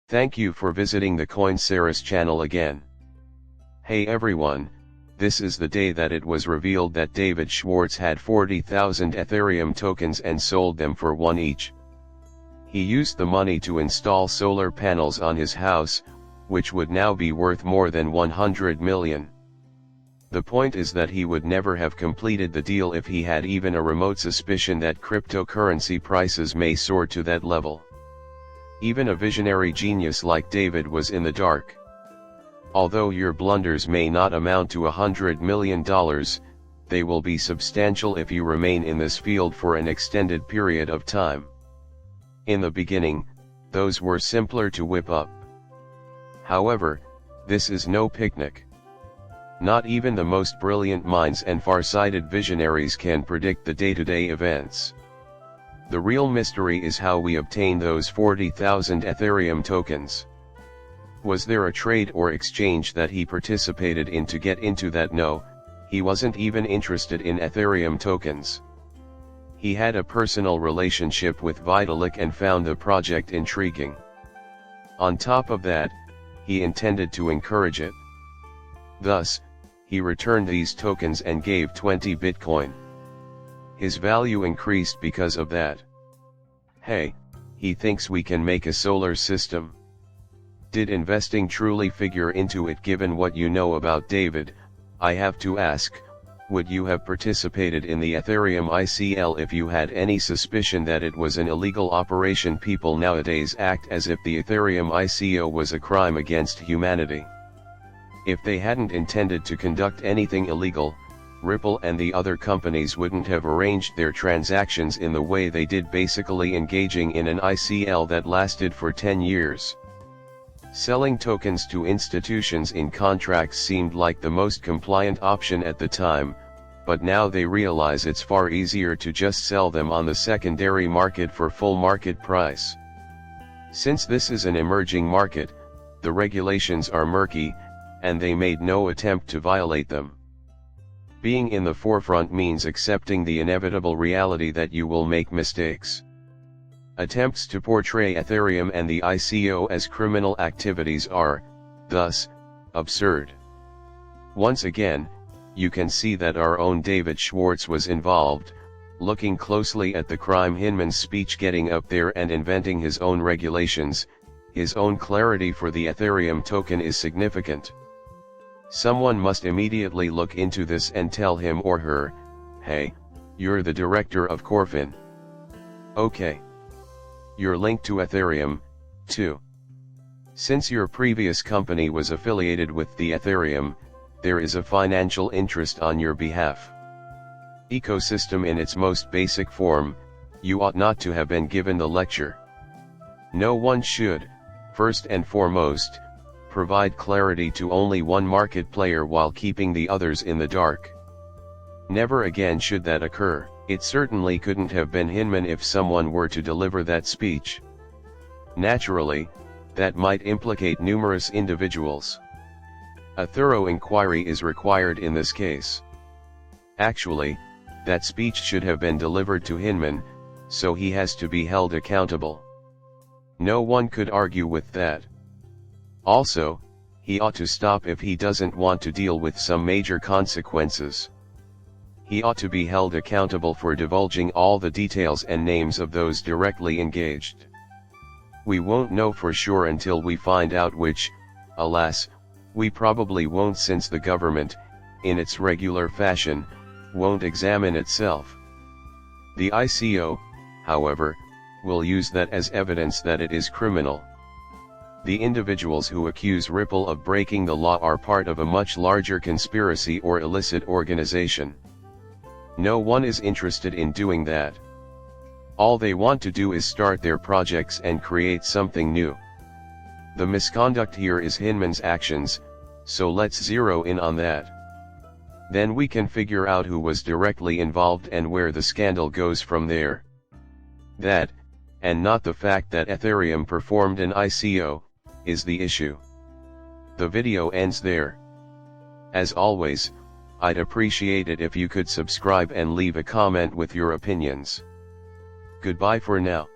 Thank you for visiting the Coinceras channel again. Hey everyone, this is the day that it was revealed that David Schwartz had 40,000 Ethereum tokens and sold them for 1 each. He used the money to install solar panels on his house, which would now be worth more than 100 million. The point is that he would never have completed the deal if he had even a remote suspicion that cryptocurrency prices may soar to that level. Even a visionary genius like David was in the dark. Although your blunders may not amount to $100 million, they will be substantial if you remain in this field for an extended period of time. In the beginning, those were simpler to whip up. However, this is no picnic. Not even the most brilliant minds and far-sighted visionaries can predict the day-to-day events. The real mystery is how we obtain those 40,000 Ethereum tokens. Was there a trade or exchange that he participated in to get into that? No, he wasn't even interested in Ethereum tokens. He had a personal relationship with Vitalik and found the project intriguing. On top of that, he intended to encourage it. Thus, he returned these tokens and gave 20 Bitcoin. His value increased because of that. Hey, he thinks we can make a solar system. Did investing truly figure into it? Given what you know about David, I have to ask, would you have participated in the Ethereum ICL if you had any suspicion that it was an illegal operation? People nowadays act as if the Ethereum ICO was a crime against humanity. If they hadn't intended to conduct anything illegal, Ripple and the other companies wouldn't have arranged their transactions in the way they did, basically engaging in an ICL that lasted for 10 years. Selling tokens to institutions in contracts seemed like the most compliant option at the time, but now they realize it's far easier to just sell them on the secondary market for full market price. Since this is an emerging market, the regulations are murky, and they made no attempt to violate them. Being in the forefront means accepting the inevitable reality that you will make mistakes. Attempts to portray Ethereum and the ICO as criminal activities are, thus, absurd. Once again, you can see that our own David Schwartz was involved. Looking closely at the crime, Hinman's speech, getting up there and inventing his own regulations, his own clarity for the Ethereum token is significant. Someone must immediately look into this and tell him or her, hey, you're the director of Corfin. Okay. You're linked to Ethereum, too. Since your previous company was affiliated with the Ethereum, there is a financial interest on your behalf. Ecosystem in its most basic form, you ought not to have been given the lecture. No one should, first and foremost, provide clarity to only one market player while keeping the others in the dark. Never again should that occur. It certainly couldn't have been Hinman if someone were to deliver that speech. Naturally, that might implicate numerous individuals. A thorough inquiry is required in this case. Actually, that speech should have been delivered to Hinman, so he has to be held accountable. No one could argue with that. Also, he ought to stop if he doesn't want to deal with some major consequences. He ought to be held accountable for divulging all the details and names of those directly engaged. We won't know for sure until we find out, which, alas, we probably won't, since the government, in its regular fashion, won't examine itself. The ICO, however, will use that as evidence that it is criminal. The individuals who accuse Ripple of breaking the law are part of a much larger conspiracy or illicit organization. No one is interested in doing that. All they want to do is start their projects and create something new. The misconduct here is Hinman's actions, so let's zero in on that. Then we can figure out who was directly involved and where the scandal goes from there. That, and not the fact that Ethereum performed an ICO, is the issue. The video ends there. As always, I'd appreciate it if you could subscribe and leave a comment with your opinions. Goodbye for now.